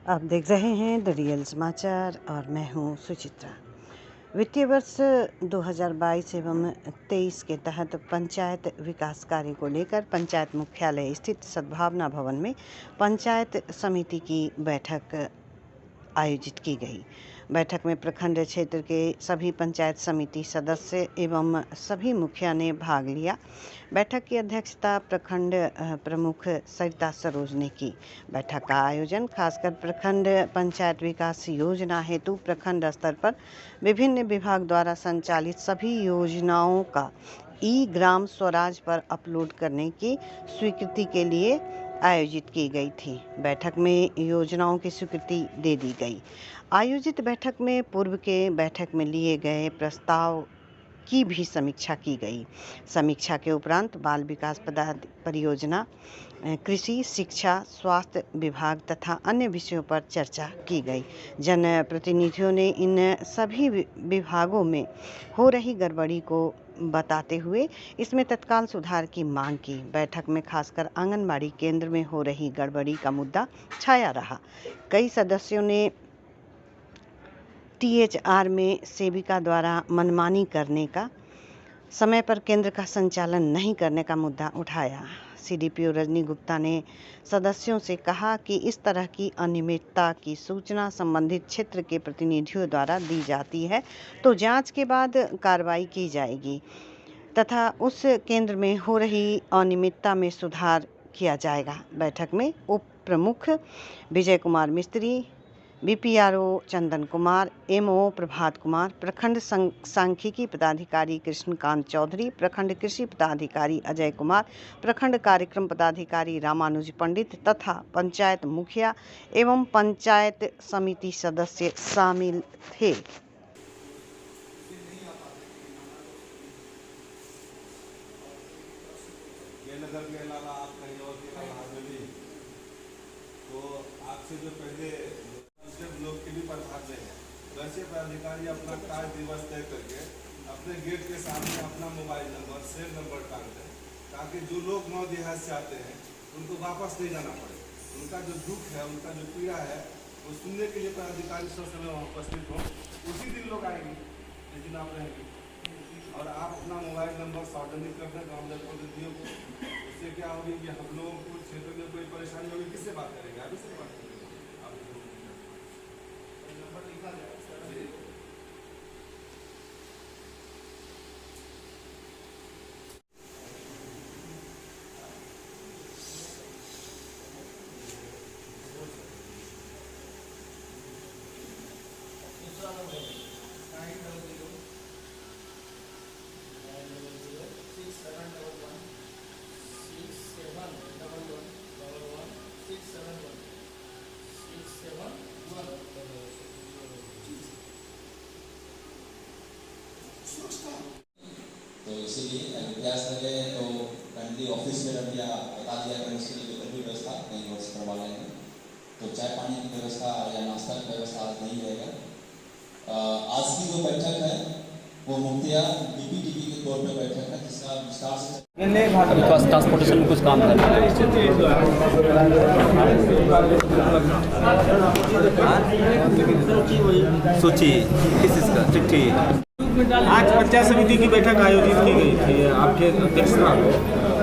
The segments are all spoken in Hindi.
आप देख रहे हैं द रियल समाचार और मैं हूं सुचित्रा। वित्तीय वर्ष 2022 एवं 23 के तहत पंचायत विकास कार्य को लेकर पंचायत मुख्यालय स्थित सद्भावना भवन में पंचायत समिति की बैठक आयोजित की गई। बैठक में प्रखंड क्षेत्र के सभी पंचायत समिति सदस्य एवं सभी मुखिया ने भाग लिया। बैठक की अध्यक्षता प्रखंड प्रमुख सरिता सरोज ने की। बैठक का आयोजन खासकर प्रखंड पंचायत विकास योजना हेतु प्रखंड स्तर पर विभिन्न विभाग द्वारा संचालित सभी योजनाओं का ई ग्राम स्वराज पर अपलोड करने की स्वीकृति के लिए आयोजित की गई थी। बैठक में योजनाओं की स्वीकृति दे दी गई। आयोजित बैठक में पूर्व के बैठक में लिए गए प्रस्ताव की भी समीक्षा की गई। समीक्षा के उपरांत बाल विकास परियोजना, कृषि, शिक्षा, स्वास्थ्य विभाग तथा अन्य विषयों पर चर्चा की गई। जनप्रतिनिधियों ने इन सभी विभागों में हो रही गड़बड़ी को बताते हुए इसमें तत्काल सुधार की मांग की। बैठक में खासकर आंगनबाड़ी केंद्र में हो रही गड़बड़ी का मुद्दा छाया रहा। कई सदस्यों ने THR में सेविका द्वारा मनमानी करने का, समय पर केंद्र का संचालन नहीं करने का मुद्दा उठाया। CDPO रजनी गुप्ता ने सदस्यों से कहा कि इस तरह की अनियमितता की सूचना संबंधित क्षेत्र के प्रतिनिधियों द्वारा दी जाती है तो जांच के बाद कार्रवाई की जाएगी तथा उस केंद्र में हो रही अनियमितता में सुधार किया जाएगा। बैठक में उप प्रमुख विजय कुमार मिस्त्री, BPRO चंदन कुमार, MO प्रभात कुमार, प्रखंड सांख्यिकी पदाधिकारी कृष्णकांत चौधरी, प्रखंड कृषि पदाधिकारी अजय कुमार, प्रखंड कार्यक्रम पदाधिकारी रामानुज पंडित तथा पंचायत मुखिया एवं पंचायत समिति सदस्य शामिल थे। जो पहले लोग के भी प्रभाव में है, वैसे पदाधिकारी अपना कार्य दिवस तय करके अपने गेट के सामने अपना मोबाइल नंबर, सेल नंबर टांग दें ताकि जो लोग गाँव देहात से आते हैं उनको वापस नहीं जाना पड़े। उनका जो दुख है, उनका जो पीड़ा है, वो सुनने के लिए पदाधिकारी सब समय वहाँ उपस्थित हों। उसी दिन लोग आएंगे, लेकिन आप रहेंगे और आप अपना मोबाइल नंबर सार्वजनिक कर दें गाँव जनप्रतिनिधियों को। इससे क्या होगी कि हम लोगों को क्षेत्र में कोई परेशानी होगी, किससे बात करेंगे? आप इससे बात करेंगे। तो इसीलिए अभ्यास लगे तो काइंडली ऑफिस में रख दिया, बता दिया कि उसके लिए कोई भी व्यवस्था नहीं हो करवा लेंगे। तो चाय पानी की व्यवस्था या नाश्ता की व्यवस्था आज नहीं रहेगा। आज की जो बैठक है वो मुखिया DPTP के तौर पर बैठक है, जिसका विस्तार से अभी पास ट्रांसपोर्टेशन में कुछ काम कर रहे हैं। सूची किस चीज़ का? चिट्ठी। आज पंचायत समिति की बैठक आयोजित की गई थी आपके अध्यक्षता में।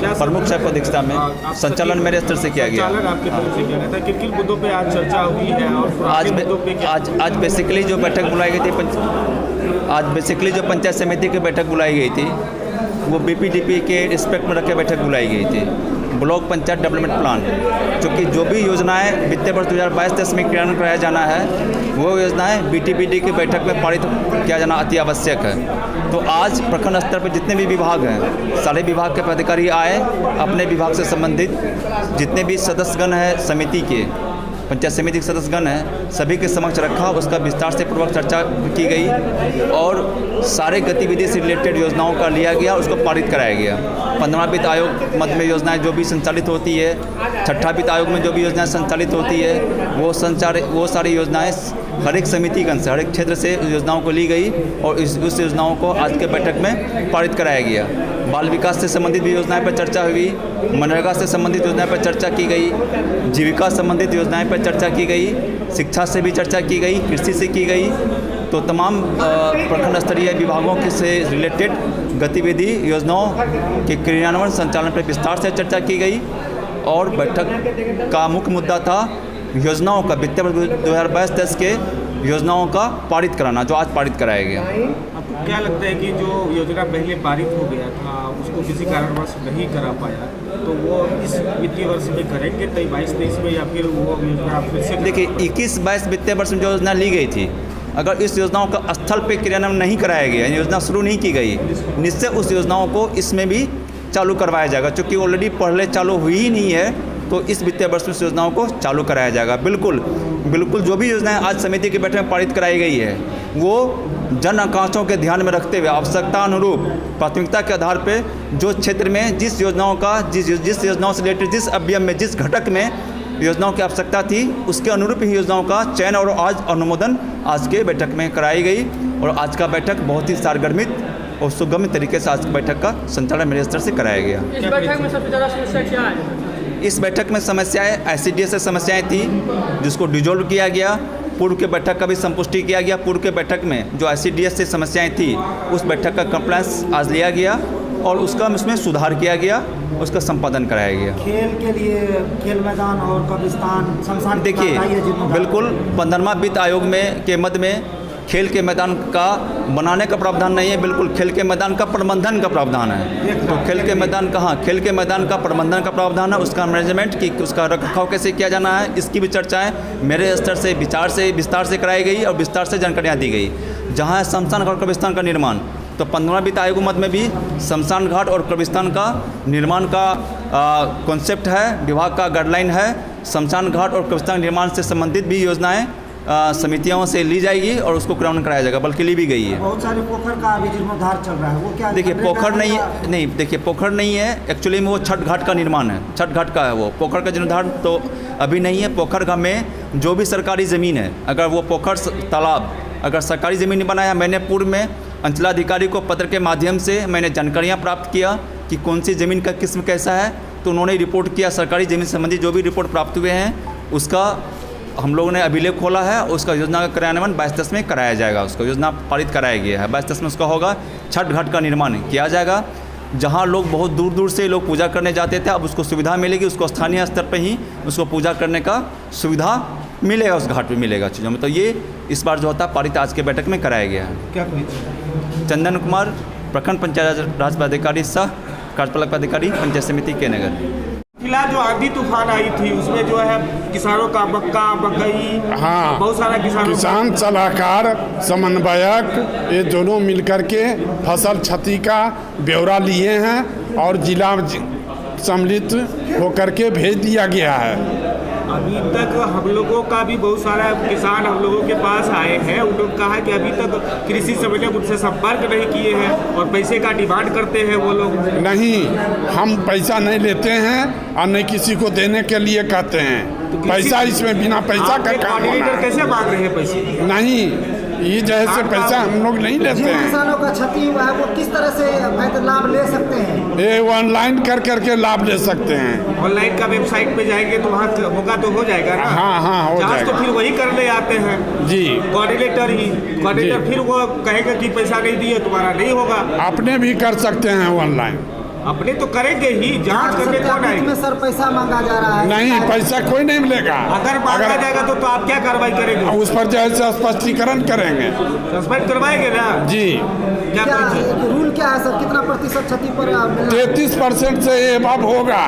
क्या प्रमुख साहब की अध्यक्षता में संचालन मेरे स्तर से किया गया। आपके तरफ से किया गया था। किन किन मुद्दों पे आज चर्चा हुई है और आज बेसिकली जो बैठक बुलाई गई थी, पंचायत समिति की बैठक बुलाई गई थी वो BPDP के रिस्पेक्ट में रखे बैठक बुलाई गई थी। ब्लॉक पंचायत डेवलपमेंट प्लान, चूँकि जो भी योजनाएं वित्तीय वर्ष 2022-23 में क्रियान्वयन कराया जाना है वो योजनाएं BTPD की बैठक में पारित किया जाना अति आवश्यक है। तो आज प्रखंड स्तर पर जितने भी विभाग हैं, सारे विभाग के पदाधिकारी आए, अपने विभाग से संबंधित जितने भी सदस्यगण हैं समिति के, पंचायत समिति के सदस्यगण हैं, सभी के समक्ष रखा, उसका विस्तार से पूर्वक चर्चा की गई और सारे गतिविधि से रिलेटेड योजनाओं का लिया गया, उसको पारित कराया गया। 15वां वित्त आयोग मद में योजनाएं जो भी संचालित होती है, 6ठा वित्त आयोग में जो भी योजनाएं संचालित होती है, वो सारी योजनाएं हर एक समितिगण से, हर एक क्षेत्र से योजनाओं को ली गई और उस योजनाओं को आज के बैठक में पारित कराया गया। बाल विकास से संबंधित भी योजनाएं पर चर्चा हुई, मनरेगा से संबंधित योजनाएं पर चर्चा की गई, जीविका संबंधित योजनाएं पर चर्चा की गई, शिक्षा से भी चर्चा की गई, कृषि से की गई। तो तमाम प्रखंड स्तरीय विभागों के से रिलेटेड गतिविधि योजनाओं के क्रियान्वयन संचालन पर विस्तार से चर्चा की गई। और बैठक का मुख्य मुद्दा था योजनाओं का वित्तीय वर्ष 2022-23 के योजनाओं का पारित कराना, जो आज पारित कराया गया। आपको क्या लगता है कि जो योजना पहले पारित हो गया था उसको किसी कारणवश नहीं करा पाया, तो वो इस वित्तीय वर्ष में करेंगे 23-23 में, या फिर वो योजना फिर से? देखिए, 21-22 वित्तीय वर्ष में जो योजना ली गई थी, अगर इस योजनाओं का स्थल पर क्रियान्वयन नहीं कराया गया, योजना शुरू नहीं की गई, निश्चय उस योजनाओं को इसमें भी चालू करवाया जाएगा। चूँकि ऑलरेडी पहले चालू हुई ही नहीं है, तो इस वित्तीय वर्ष में योजनाओं को चालू कराया जाएगा। बिल्कुल जो भी योजनाएं आज समिति की बैठक में पारित कराई गई है, वो जन आकांक्षाओं के ध्यान में रखते हुए आवश्यकता अनुरूप प्राथमिकता के आधार पर जो क्षेत्र में जिस योजनाओं का जिस योजनाओं से रिलेटेड जिस अवयव में जिस घटक में योजनाओं की आवश्यकता थी, उसके अनुरूप ही योजनाओं का चयन और आज अनुमोदन आज के बैठक में कराई गई। और आज का बैठक बहुत ही सारगर्भित और सुगम्य तरीके से आज की बैठक का संचालन मेरे स्तर से कराया गया। इस बैठक में सबसे ज़्यादा समस्या क्या है? इस बैठक में समस्याएं ICDS से समस्याएं थी, जिसको डिजोल्व किया गया। पूर्व के बैठक का भी संपुष्टि किया गया। पूर्व के बैठक में जो ICDS से समस्याएं थी, उस बैठक का कंप्लायंस आज लिया गया और उसमें सुधार किया गया, उसका संपादन कराया गया। खेल के लिए खेल मैदान और कब्रिस्तान शमशान, देखिए, बिल्कुल 15वां वित्त आयोग में के मद में खेल के मैदान का बनाने का प्रावधान नहीं है, बिल्कुल खेल के मैदान का प्रबंधन का प्रावधान है। तो खेल के मैदान खेल के मैदान का प्रबंधन का प्रावधान है, उसका मैनेजमेंट की, उसका रखरखाव कैसे किया जाना है, इसकी भी चर्चाएं मेरे स्तर से विस्तार से कराई गई और विस्तार से जानकारियाँ दी गई। जहाँ शमशान घाट कब्रिस्तान का निर्माण, तो 15वां वित्त आयोग मद में भी शमशान घाट और कब्रिस्तान का निर्माण का कॉन्सेप्ट है, विभाग का गाइडलाइन है। शमशान घाट और कब्रिस्तान निर्माण से संबंधित भी योजनाएं समितियों से ली जाएगी और उसको क्रियान्वयन कराया जाएगा, बल्कि ली भी गई है। बहुत सारे पोखर का अभी जीर्णोद्धार चल रहा है, वो क्या? देखिए, पोखर नहीं है, एक्चुअली में वो छठ घाट का निर्माण है, छठ घाट का है वो। पोखर का जीर्णोद्धार तो अभी नहीं है। पोखर में जो भी सरकारी ज़मीन है, अगर वो पोखर तालाब अगर सरकारी ज़मीन बनाया, मैंने पूर्व में अंचलाधिकारी को पत्र के माध्यम से मैंने जानकारियाँ प्राप्त किया कि कौन सी ज़मीन का किस्म कैसा है, तो उन्होंने रिपोर्ट किया। सरकारी ज़मीन संबंधी जो भी रिपोर्ट प्राप्त हुए हैं, उसका हम लोगों ने अभिलेख खोला है। उसका योजना का क्रियान्वयन 22-23 में कराया जाएगा। उसको योजना पारित कराया गया है, 22-23 में उसका होगा। छठ घाट का निर्माण किया जाएगा। जहाँ लोग बहुत दूर दूर से लोग पूजा करने जाते थे, अब उसको सुविधा मिलेगी, उसको स्थानीय स्तर पर ही उसको पूजा करने का सुविधा मिलेगा, उस घाट पर मिलेगा चीज़ों में। तो ये इस बार जो होता है पारित आज के बैठक में कराया गया है। क्या चंदन कुमार, प्रखंड पंचायत राज पदाधिकारी सह कार्यपालक पदाधिकारी, पंचायत समिति के नगर। फिलहाल जो आंधी तूफान आई थी उसमें जो है किसानों का मक्का, मकई, हाँ, बहुत सारा किसान सलाहकार समन्वयक ये दोनों मिलकर के फसल क्षति का ब्यौरा लिए हैं और जिला सम्मिलित होकर के भेज दिया गया है। अभी तक हम लोगों का भी बहुत सारा किसान हम लोगों के पास आए हैं, उन लोग कहा है कि अभी तक कृषि संगठन उनसे संपर्क नहीं किए हैं और पैसे का डिमांड करते हैं वो लोग। नहीं, हम पैसा नहीं लेते हैं और नहीं किसी को देने के लिए कहते हैं। तो पैसा इसमें बिना पैसा का काम होना है। कैसे मांग रहे हैं पैसे? नहीं, ये जैसे पैसा हम लोग नहीं लेते हैं। किसानों का क्षति हुआ है, वो किस तरह से लाभ ले सकते हैं? ये ऑनलाइन कर करके लाभ ले सकते हैं। ऑनलाइन का वेबसाइट पे जाएंगे तो वहाँ होगा तो हो जाएगा ना? हाँ, हो जाएगा। तो फिर वही करने आते हैं जी, कोऑर्डिनेटर फिर वो कहेगा कि पैसा नहीं दिए तुम्हारा नहीं होगा। अपने भी कर सकते हैं ऑनलाइन। अपने तो करेंगे ही, जांच करने कौन आएगा? सर पैसा मांगा जा रहा है। नहीं, पैसा कोई नहीं मिलेगा। अगर मांगा जाएगा तो आप क्या कार्रवाई करेंगे? उस पर जैसे स्पष्टीकरण करेंगे। सस्पेंड करवाएंगे ना जी। क्या रूल क्या है सर? कितना प्रतिशत क्षति पर? 33% से एबव होगा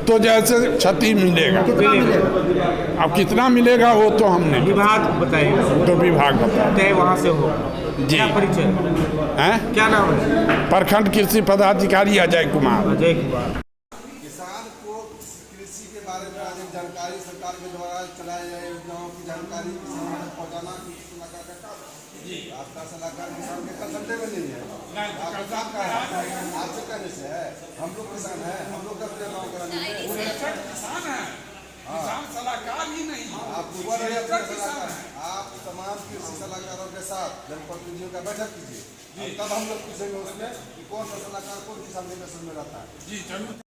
तो जैसे क्षति मिलेगा। कितना मिलेगा? अब कितना मिलेगा वो तो हमने विभाग बताएगा, तो विभाग बताए वहाँ से हो जी। क्या परिचय हैं? क्या नाम है? प्रखंड कृषि पदाधिकारी अजय कुमार। अजय कुमार। किसान को कृषि के बारे में अधिक जानकारी सरकार के द्वारा चलाई गई योजनाओं की जानकारी किसानों तक पहुँचाना सलाहकार का काम जी। आपका सलाहकार किसान के कंसल्टे में नहीं है, आपका काम का है, आपसे कहने से है। हम लोग किसान हैं, हम लोग अपने गाँव का किसान है। किसान सलाहकार ही नहीं आप आप तमाम कृषि सलाहकारों के साथ जनप्रतिनिधियों का बैठक कीजिए, तब हम लोग पूछेंगे उसमें कि कौन सा सलाहकार कौन किसान निवेशन में रहता है। जी जरूर।